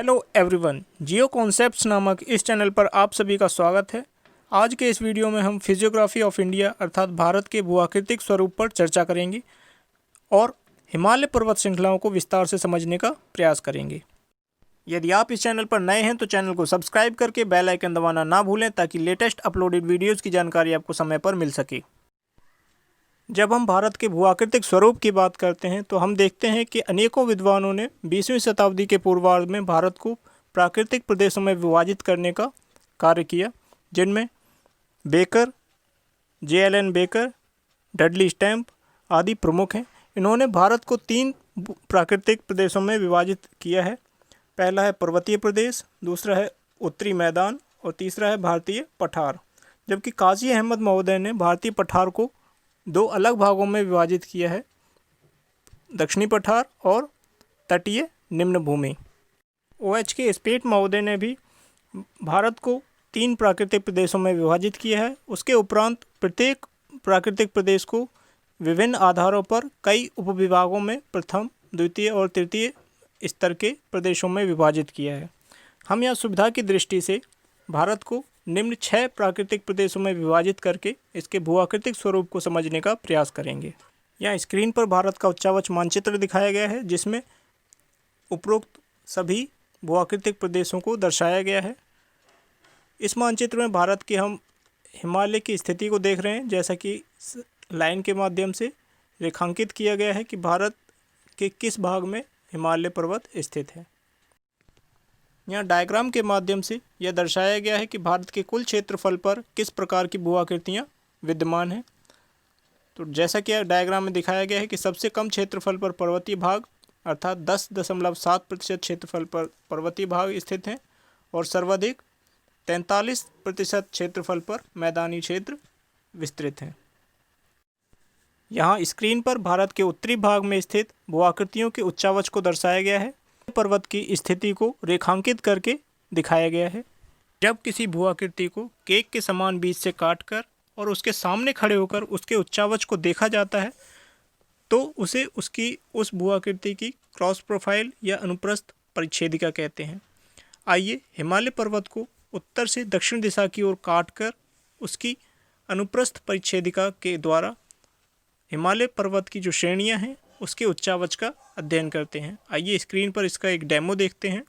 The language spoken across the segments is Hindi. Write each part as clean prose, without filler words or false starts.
हेलो एवरीवन, जियो कॉन्सेप्ट्स नामक इस चैनल पर आप सभी का स्वागत है। आज के इस वीडियो में हम फिजियोग्राफी ऑफ इंडिया अर्थात भारत के भूआकृतिक स्वरूप पर चर्चा करेंगे और हिमालय पर्वत श्रृंखलाओं को विस्तार से समझने का प्रयास करेंगे। यदि आप इस चैनल पर नए हैं तो चैनल को सब्सक्राइब करके बेल आइकन दबाना ना भूलें ताकि लेटेस्ट अपलोडेड वीडियोज़ की जानकारी आपको समय पर मिल सके। जब हम भारत के भूआकृतिक स्वरूप की बात करते हैं तो हम देखते हैं कि अनेकों विद्वानों ने 20वीं शताब्दी के पूर्वार्ध में भारत को प्राकृतिक प्रदेशों में विभाजित करने का कार्य किया, जिनमें baker, JLN baker, Dudley stamp आदि प्रमुख हैं। इन्होंने भारत को 3 प्राकृतिक प्रदेशों में विभाजित किया है। पहला है पर्वतीय प्रदेश, दूसरा है उत्तरी मैदान और तीसरा है भारतीय पठार। जबकि काजी अहमद महोदय ने भारतीय पठार को 2 अलग भागों में विभाजित किया है, दक्षिणी पठार और तटीय निम्न भूमि। OHK स्पेट महोदय ने भी भारत को 3 प्राकृतिक प्रदेशों में विभाजित किया है। उसके उपरांत प्रत्येक प्राकृतिक प्रदेश को विभिन्न आधारों पर कई उपविभागों में प्रथम, द्वितीय और तृतीय स्तर के प्रदेशों में विभाजित किया है। हम यहाँ सुविधा की दृष्टि से भारत को निम्न 6 प्राकृतिक प्रदेशों में विभाजित करके इसके भूआकृतिक स्वरूप को समझने का प्रयास करेंगे। यहाँ स्क्रीन पर भारत का उच्चावच मानचित्र दिखाया गया है, जिसमें उपरोक्त सभी भूआकृतिक प्रदेशों को दर्शाया गया है। इस मानचित्र में भारत के हम हिमालय की स्थिति को देख रहे हैं, जैसा कि लाइन के माध्यम से रेखांकित किया गया है कि भारत के किस भाग में हिमालय पर्वत स्थित है। यहाँ डायग्राम के माध्यम से यह दर्शाया गया है कि भारत के कुल क्षेत्रफल पर किस प्रकार की भूआकृतियाँ विद्यमान हैं। तो जैसा कि डायग्राम में दिखाया गया है कि सबसे कम क्षेत्रफल पर पर्वतीय भाग अर्थात 10.7% क्षेत्रफल पर पर्वतीय भाग स्थित हैं और सर्वाधिक 43% क्षेत्रफल पर मैदानी क्षेत्र विस्तृत हैं। यहाँ स्क्रीन पर भारत के उत्तरी भाग में स्थित भूआकृतियों के उच्चावच को दर्शाया गया है। पर्वत की स्थिति को रेखांकित करके दिखाया गया है। जब किसी भूआकृति को केक के समान बीच से काटकर और उसके सामने खड़े होकर उसके उच्चावच को देखा जाता है तो उसे उसकी उस भूआकृति की क्रॉस प्रोफाइल या अनुप्रस्थ परिच्छेदिका कहते हैं। आइए हिमालय पर्वत को उत्तर से दक्षिण दिशा की ओर काटकर उसकी अनुप्रस्थ परिच्छेदिका के द्वारा हिमालय पर्वत की जो श्रेणियां हैं उसके उच्चावच का अध्ययन करते हैं। आइए स्क्रीन पर इसका एक डेमो देखते हैं।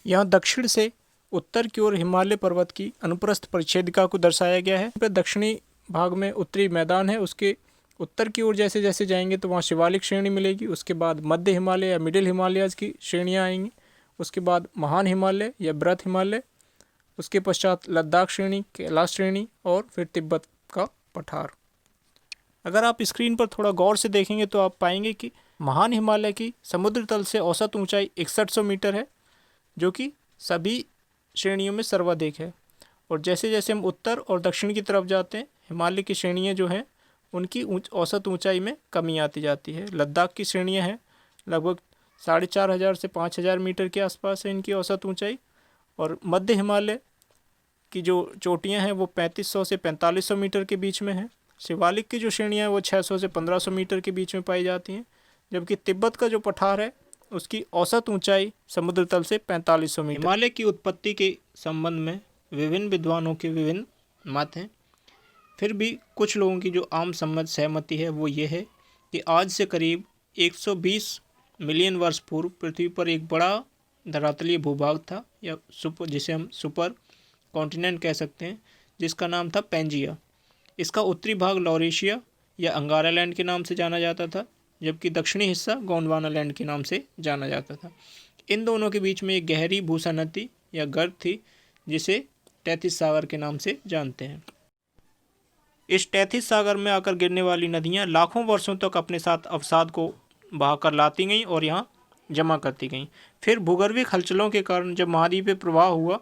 यहाँ दक्षिण से उत्तर की ओर हिमालय पर्वत की अनुप्रस्थ परिच्छेदिका को दर्शाया गया है। पर दक्षिणी भाग में उत्तरी मैदान है, उसके उत्तर की ओर जैसे जैसे जाएंगे तो वहाँ शिवालिक श्रेणी मिलेगी। उसके बाद मध्य हिमालय या मिडिल हिमालयाज की श्रेणियाँ आएंगी। उसके बाद महान हिमालय या बृहत हिमालय, उसके पश्चात लद्दाख श्रेणी, कैलाश श्रेणी और फिर तिब्बत का पठार। अगर आप स्क्रीन पर थोड़ा गौर से देखेंगे तो आप पाएंगे कि महान हिमालय की समुद्र तल से औसत ऊंचाई 6100 मीटर है, जो कि सभी श्रेणियों में सर्वाधिक है। और जैसे जैसे हम उत्तर और दक्षिण की तरफ जाते हैं, हिमालय की श्रेणियाँ जो हैं उनकी औसत ऊंचाई में कमी आती जाती है। लद्दाख की श्रेणियाँ हैं लगभग 4500 से 5000 मीटर के आसपास है इनकी औसत ऊंचाई। और मध्य हिमालय की जो चोटियाँ हैं वो 3500 से 4500 मीटर के बीच में हैं। शिवालिक की जो श्रेणियाँ हैं वो 600 से 1500 मीटर के बीच में पाई जाती हैं। जबकि तिब्बत का जो पठार है उसकी औसत ऊंचाई समुद्र तल से 4500 मीटर। हिमालय की उत्पत्ति के संबंध में विभिन्न विद्वानों के विभिन्न मत हैं। फिर भी कुछ लोगों की जो आम सम्मत सहमति है वो ये है कि आज से करीब 120 मिलियन वर्ष पूर्व पृथ्वी पर एक बड़ा धरातलीय भूभाग था, या जिसे हम सुपर कॉन्टिनेंट कह सकते हैं, जिसका नाम था पैंजिया। इसका उत्तरी भाग लॉरेशिया या अंगारा लैंड के नाम से जाना जाता था, जबकि दक्षिणी हिस्सा गोंडवाना लैंड के नाम से जाना जाता था। इन दोनों के बीच में एक गहरी भूसनहती या गर्त थी, जिसे टैथिस सागर के नाम से जानते हैं। इस टैथिस सागर में आकर गिरने वाली नदियाँ लाखों वर्षों तक अपने साथ अवसाद को बहाकर लाती गईं और यहाँ जमा करती गईं। फिर भूगर्भीय हलचलों के कारण जब महाद्वीपीय प्रवाह हुआ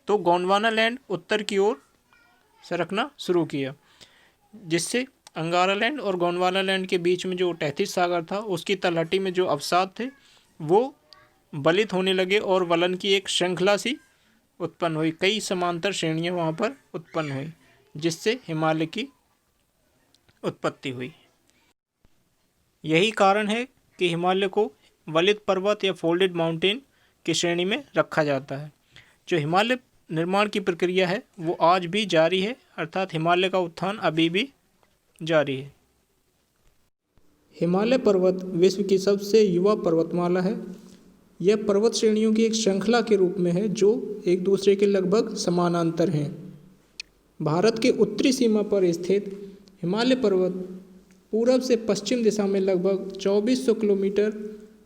तो गोंडवाना लैंड उत्तर की ओर सरकना शुरू किया, जिससे अंगारा लैंड और गोंडवाना लैंड के बीच में जो टैथिस सागर था उसकी तलहटी में जो अवसाद थे वो बलित होने लगे और वलन की एक श्रृंखला सी उत्पन्न हुई। कई समांतर श्रेणियाँ वहाँ पर उत्पन्न हुई, जिससे हिमालय की उत्पत्ति हुई। यही कारण है कि हिमालय को वलित पर्वत या फोल्डेड माउंटेन की श्रेणी में रखा जाता है। जो हिमालय निर्माण की प्रक्रिया है वो आज भी जारी है, अर्थात हिमालय का उत्थान अभी भी जारी है। हिमालय पर्वत विश्व की सबसे युवा पर्वतमाला है। यह पर्वत श्रेणियों की एक श्रृंखला के रूप में है जो एक दूसरे के लगभग समानांतर हैं। भारत के उत्तरी सीमा पर स्थित हिमालय पर्वत पूरब से पश्चिम दिशा में लगभग 2400 किलोमीटर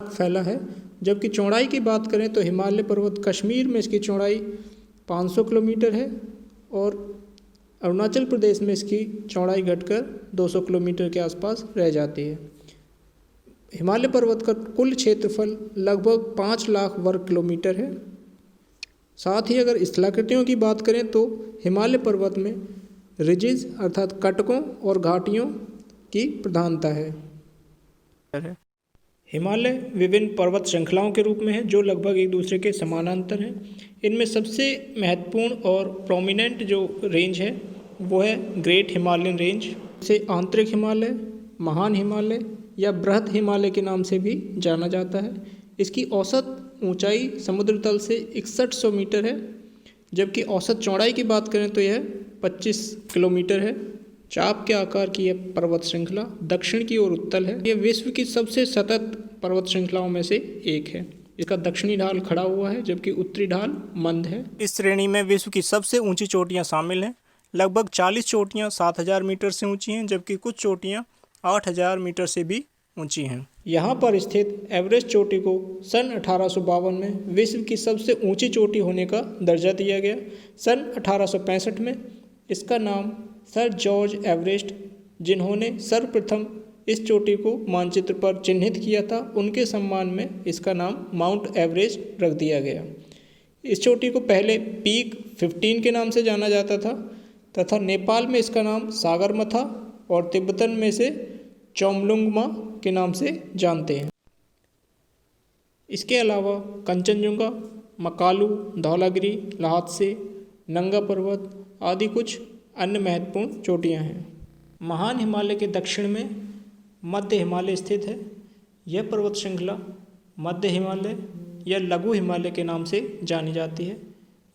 फैला है। जबकि चौड़ाई की बात करें तो हिमालय पर्वत कश्मीर में इसकी चौड़ाई 500 किलोमीटर है और अरुणाचल प्रदेश में इसकी चौड़ाई घटकर 200 किलोमीटर के आसपास रह जाती है। हिमालय पर्वत का कुल क्षेत्रफल लगभग 5 लाख वर्ग किलोमीटर है। साथ ही अगर स्थलाकृतियों की बात करें तो हिमालय पर्वत में रिजिज अर्थात कटकों और घाटियों की प्रधानता है। हिमालय विभिन्न पर्वत श्रृंखलाओं के रूप में है जो लगभग एक दूसरे के समानांतर हैं। इनमें सबसे महत्वपूर्ण और प्रोमिनेंट जो रेंज है वो है ग्रेट हिमालयन रेंज। इसे आंतरिक हिमालय, महान हिमालय या बृहद हिमालय के नाम से भी जाना जाता है। इसकी औसत ऊंचाई समुद्र तल से 6100 मीटर है, जबकि औसत चौड़ाई की बात करें तो यह 25 किलोमीटर है। चाप के आकार की यह पर्वत श्रृंखला दक्षिण की ओर उत्तल है। यह विश्व की सबसे सतत पर्वत श्रृंखलाओं में से एक है। इसका दक्षिणी ढाल खड़ा हुआ है जबकि उत्तरी ढाल मंद है। इस श्रेणी में विश्व की सबसे ऊंची चोटियां शामिल हैं। लगभग 40 चोटियां 7000 मीटर से ऊंची हैं, जबकि कुछ चोटियां 8000 मीटर से भी ऊंची हैं। यहाँ पर स्थित एवरेस्ट चोटी को सन 1852 में विश्व की सबसे ऊंची चोटी होने का दर्जा दिया गया। सन 1865 में इसका नाम सर जॉर्ज एवरेस्ट, जिन्होंने सर्वप्रथम इस चोटी को मानचित्र पर चिन्हित किया था, उनके सम्मान में इसका नाम माउंट एवरेस्ट रख दिया गया। इस चोटी को पहले पीक 15 के नाम से जाना जाता था तथा नेपाल में इसका नाम सागरमाथा और तिब्बतन में से चोमलुंगमा के नाम से जानते हैं। इसके अलावा कंचनजुंगा, मकालू, धौलागिरी, ल्हात्से, नंगा पर्वत आदि कुछ अन्य महत्वपूर्ण चोटियां हैं। महान हिमालय के दक्षिण में मध्य हिमालय स्थित है। यह पर्वत श्रृंखला मध्य हिमालय या लघु हिमालय के नाम से जानी जाती है।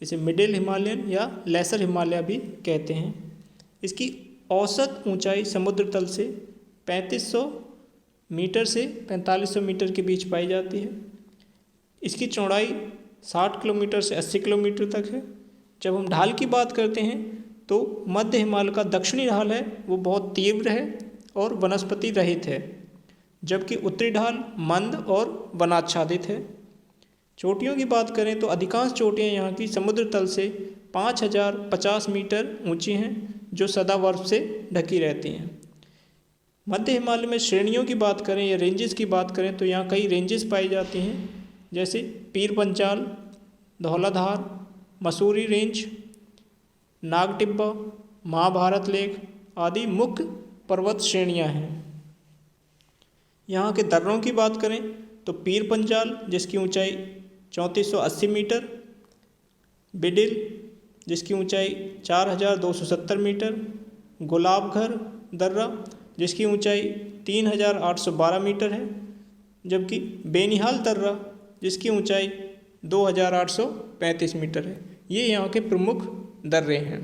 इसे मिडिल हिमालयन या लेसर हिमालय भी कहते हैं। इसकी औसत ऊंचाई समुद्र तल से 3500 मीटर से 4500 मीटर के बीच पाई जाती है। इसकी चौड़ाई 60 किलोमीटर से 80 किलोमीटर तक है। जब हम ढाल की बात करते हैं तो मध्य हिमालय का दक्षिणी ढाल है वो बहुत तीव्र है और वनस्पति रहित है, जबकि उत्तरी ढाल मंद और वनाच्छादित है। चोटियों की बात करें तो अधिकांश चोटियां यहाँ की समुद्र तल से 5050 मीटर ऊंची हैं, जो सदाबर्फ से ढकी रहती हैं। मध्य हिमालय में श्रेणियों की बात करें या रेंजेस की बात करें तो यहाँ कई रेंजेस पाई जाती हैं, जैसे पीर पंचाल, धौलाधार, मसूरी रेंज, नागटिब्बा, महाभारत लेक आदि मुख्य पर्वत श्रेणियाँ हैं। यहाँ के दर्रों की बात करें तो पीर पंचाल जिसकी ऊंचाई 3480 मीटर, बिडिल जिसकी ऊंचाई 4270 मीटर, गुलाबघर दर्रा जिसकी ऊंचाई 3812 मीटर है, जबकि बेनिहाल दर्रा जिसकी ऊंचाई 2835 मीटर है। ये यहाँ के प्रमुख दर्रे हैं।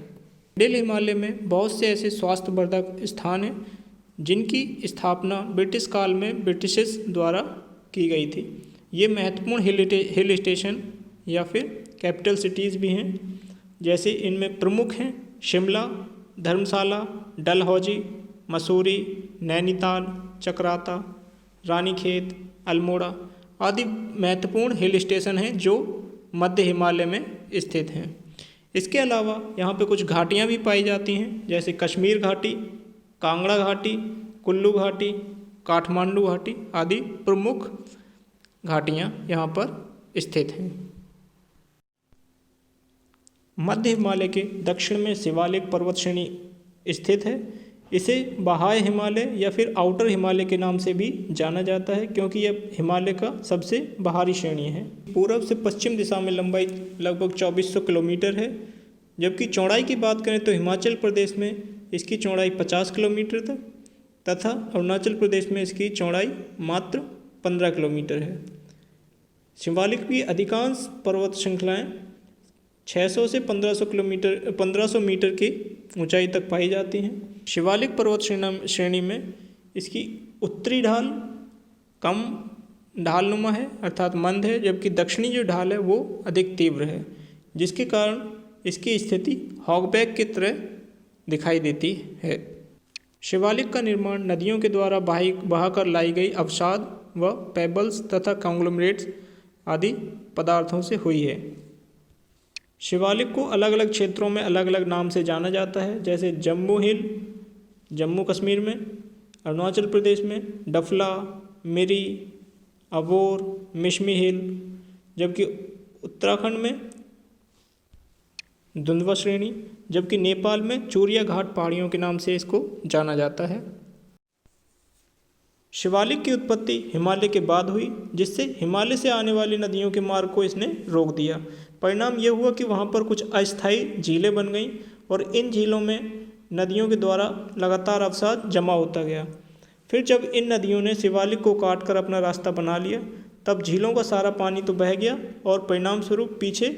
मिडिल हिमालय में बहुत से ऐसे स्वास्थ्यवर्धक स्थान हैं जिनकी स्थापना ब्रिटिश काल में ब्रिटिशर्स द्वारा की गई थी। ये महत्वपूर्ण हिल स्टेशन या फिर कैपिटल सिटीज़ भी हैं, जैसे इनमें प्रमुख हैं शिमला, धर्मशाला, डलहौजी, मसूरी, नैनीताल, चकराता, रानीखेत, अल्मोड़ा आदि महत्वपूर्ण हिल स्टेशन हैं जो मध्य हिमालय में स्थित हैं। इसके अलावा यहाँ पे कुछ घाटियाँ भी पाई जाती हैं, जैसे कश्मीर घाटी, कांगड़ा घाटी, कुल्लू घाटी, काठमांडू घाटी आदि प्रमुख घाटियाँ यहाँ पर स्थित हैं। मध्य हिमालय के दक्षिण में शिवालिक पर्वत श्रेणी स्थित है। इसे बाह्य हिमालय या फिर आउटर हिमालय के नाम से भी जाना जाता है, क्योंकि यह हिमालय का सबसे बाहरी श्रेणी है। पूर्व से पश्चिम दिशा में लंबाई लगभग 2400 किलोमीटर है, जबकि चौड़ाई की बात करें तो हिमाचल प्रदेश में इसकी चौड़ाई 50 किलोमीटर तक तथा अरुणाचल प्रदेश में इसकी चौड़ाई मात्र 15 किलोमीटर है। शिवालिक की अधिकांश पर्वत श्रृंखलाएं 600 से 1500 मीटर की ऊंचाई तक पाई जाती हैं। शिवालिक पर्वत श्रेणी में इसकी उत्तरी ढाल कम ढालनुमा है अर्थात मंद है, जबकि दक्षिणी जो ढाल है वो अधिक तीव्र है, जिसके कारण इसकी स्थिति हॉगबैक की तरह दिखाई देती है। शिवालिक का निर्माण नदियों के द्वारा बहाकर लाई गई अवसाद व पेबल्स तथा कॉन्ग्लोमरेट्स आदि पदार्थों से हुई है। शिवालिक को अलग अलग क्षेत्रों में अलग अलग नाम से जाना जाता है, जैसे जम्मू हिल जम्मू कश्मीर में, अरुणाचल प्रदेश में डफला, मिरी, अबोर, मिशमी हिल, जबकि उत्तराखंड में दुंदवा श्रेणी, जबकि नेपाल में चूरिया घाट पहाड़ियों के नाम से इसको जाना जाता है। शिवालिक की उत्पत्ति हिमालय के बाद हुई, जिससे हिमालय से आने वाली नदियों के मार्ग को इसने रोक दिया। परिणाम यह हुआ कि वहाँ पर कुछ अस्थायी झीलें बन गईं और इन झीलों में नदियों के द्वारा लगातार अवसाद जमा होता गया। फिर जब इन नदियों ने शिवालिक को काट कर अपना रास्ता बना लिया, तब झीलों का सारा पानी तो बह गया और परिणाम स्वरूप पीछे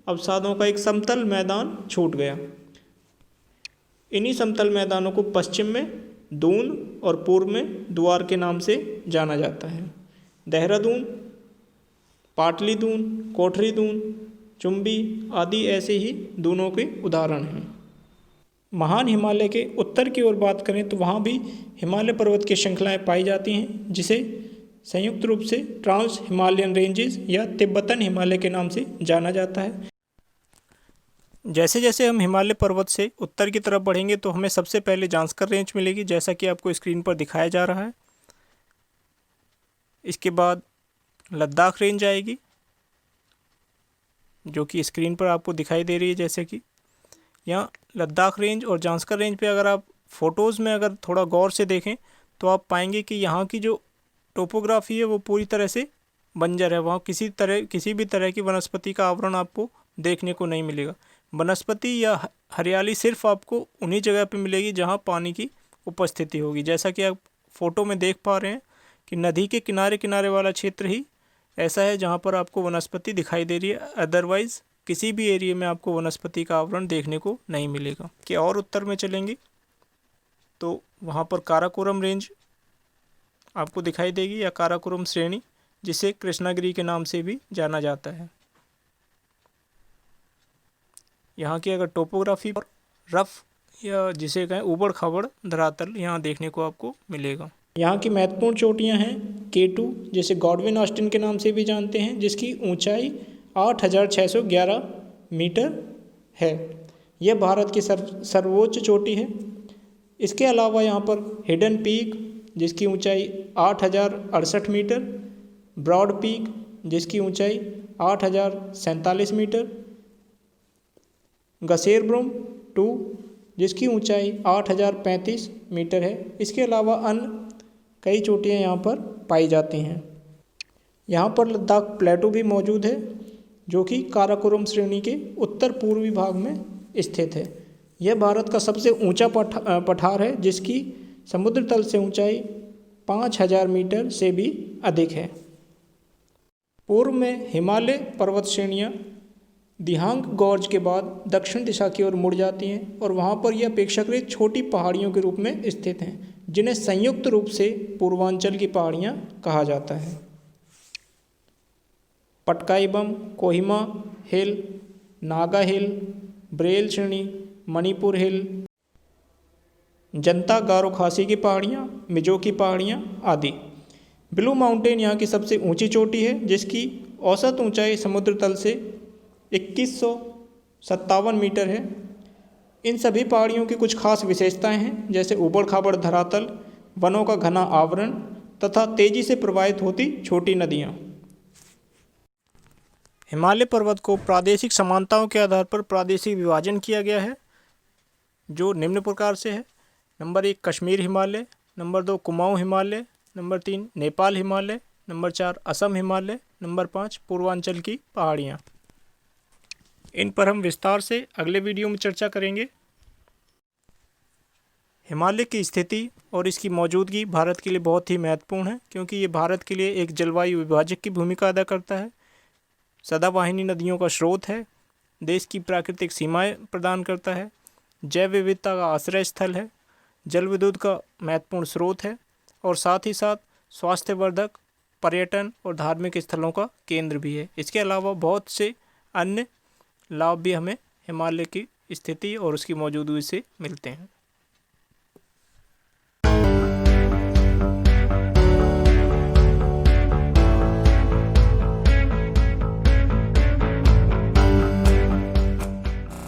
अवसादों का एक समतल मैदान छूट गया। इन्हीं समतल मैदानों को पश्चिम में दून और पूर्व में द्वार के नाम से जाना जाता है। देहरादून, पाटली दून, कोठरी दून, चुंबी आदि ऐसे ही दूनों के उदाहरण हैं। महान हिमालय के उत्तर की ओर बात करें तो वहाँ भी हिमालय पर्वत की श्रृंखलाएं पाई जाती हैं, जिसे संयुक्त रूप से ट्रांस हिमालयन रेंजेस या तिब्बतन हिमालय के नाम से जाना जाता है। जैसे जैसे हम हिमालय पर्वत से उत्तर की तरफ बढ़ेंगे तो हमें सबसे पहले जांस्कर रेंज मिलेगी, जैसा कि आपको स्क्रीन पर दिखाया जा रहा है। इसके बाद लद्दाख रेंज आएगी, जो कि स्क्रीन पर आपको दिखाई दे रही है। जैसे कि यहाँ लद्दाख रेंज और जांस्कर रेंज पे अगर आप फ़ोटोज़ में अगर थोड़ा गौर से देखें तो आप पाएंगे कि यहाँ की जो टोपोग्राफी है वो पूरी तरह से बंजर है। वहाँ किसी भी तरह की वनस्पति का आवरण आपको देखने को नहीं मिलेगा। वनस्पति या हरियाली सिर्फ आपको उन्हीं जगह पे मिलेगी जहाँ पानी की उपस्थिति होगी। जैसा कि आप फ़ोटो में देख पा रहे हैं कि नदी के किनारे किनारे वाला क्षेत्र ही ऐसा है जहाँ पर आपको वनस्पति दिखाई दे रही है, अदरवाइज़ किसी भी एरिया में आपको वनस्पति का आवरण देखने को नहीं मिलेगा। कि और उत्तर में चलेंगे तो वहाँ पर काराकोरम रेंज आपको दिखाई देगी, या काराकोरम श्रेणी, जिसे कृष्णागिरी के नाम से भी जाना जाता है। यहाँ की अगर टोपोग्राफी और रफ या जिसे कहें ऊबड़ खाबड़ धरातल यहाँ देखने को आपको मिलेगा। यहाँ की महत्वपूर्ण चोटियाँ हैं K2, जिसे गॉडविन ऑस्टिन के नाम से भी जानते हैं, जिसकी ऊंचाई 8611 मीटर है। यह भारत की सर्वोच्च चोटी है। इसके अलावा यहाँ पर हिडन पीक, जिसकी ऊंचाई 8068 मीटर, ब्रॉड पीक, जिसकी ऊंचाई 8047 मीटर, गसेरब्रुम 2, जिसकी ऊंचाई 8035 मीटर है। इसके अलावा अन्य कई चोटियाँ यहाँ पर पाई जाती हैं। यहाँ पर लद्दाख प्लेटो भी मौजूद है, जो कि काराकोरम श्रेणी के उत्तर पूर्वी भाग में स्थित है। यह भारत का सबसे ऊंचा पठार है, जिसकी समुद्र तल से ऊंचाई 5000 मीटर से भी अधिक है। पूर्व में हिमालय पर्वत श्रेणियाँ दिहांग गॉर्ज के बाद दक्षिण दिशा की ओर मुड़ जाती हैं और वहाँ पर यह अपेक्षाकृत छोटी पहाड़ियों के रूप में स्थित हैं, जिन्हें संयुक्त रूप से पूर्वांचल की पहाड़ियाँ कहा जाता है। पटकाईबम, कोहिमा हिल, नागा हिल, ब्रेल श्रेणी, मणिपुर हिल, जनता गारो खासी की पहाड़ियाँ, मिजो की पहाड़ियाँ आदि। ब्लू माउंटेन यहाँ की सबसे ऊंची चोटी है, जिसकी औसत ऊंचाई समुद्र तल से 2157 मीटर है। इन सभी पहाड़ियों की कुछ खास विशेषताएं हैं, जैसे ऊबड़ खाबड़ धरातल, वनों का घना आवरण तथा तेजी से प्रवाहित होती छोटी नदियाँ। हिमालय पर्वत को प्रादेशिक समानताओं के आधार पर प्रादेशिक विभाजन किया गया है, जो निम्न प्रकार से है। Number 1 Kashmir Himalaya, number 2 Kumaon Himalaya, number 3 Nepal Himalaya, number 4 Assam Himalaya, number 5 Purvanchal की पहाड़ियाँ। इन पर हम विस्तार से अगले वीडियो में चर्चा करेंगे। हिमालय की स्थिति और इसकी मौजूदगी भारत के लिए बहुत ही महत्वपूर्ण है, क्योंकि ये भारत के लिए एक जलवायु विभाजक की भूमिका अदा करता है। सदाबहानी नदियों का स्रोत है, देश की प्राकृतिक सीमाएं प्रदान करता है, जैव विविधता का आश्रय स्थल है, जल विद्युत का महत्वपूर्ण स्रोत है और साथ ही साथ स्वास्थ्यवर्धक, पर्यटन और धार्मिक स्थलों का केंद्र भी है। इसके अलावा बहुत से अन्य लाभ भी हमें हिमालय की स्थिति और उसकी मौजूदगी से मिलते हैं।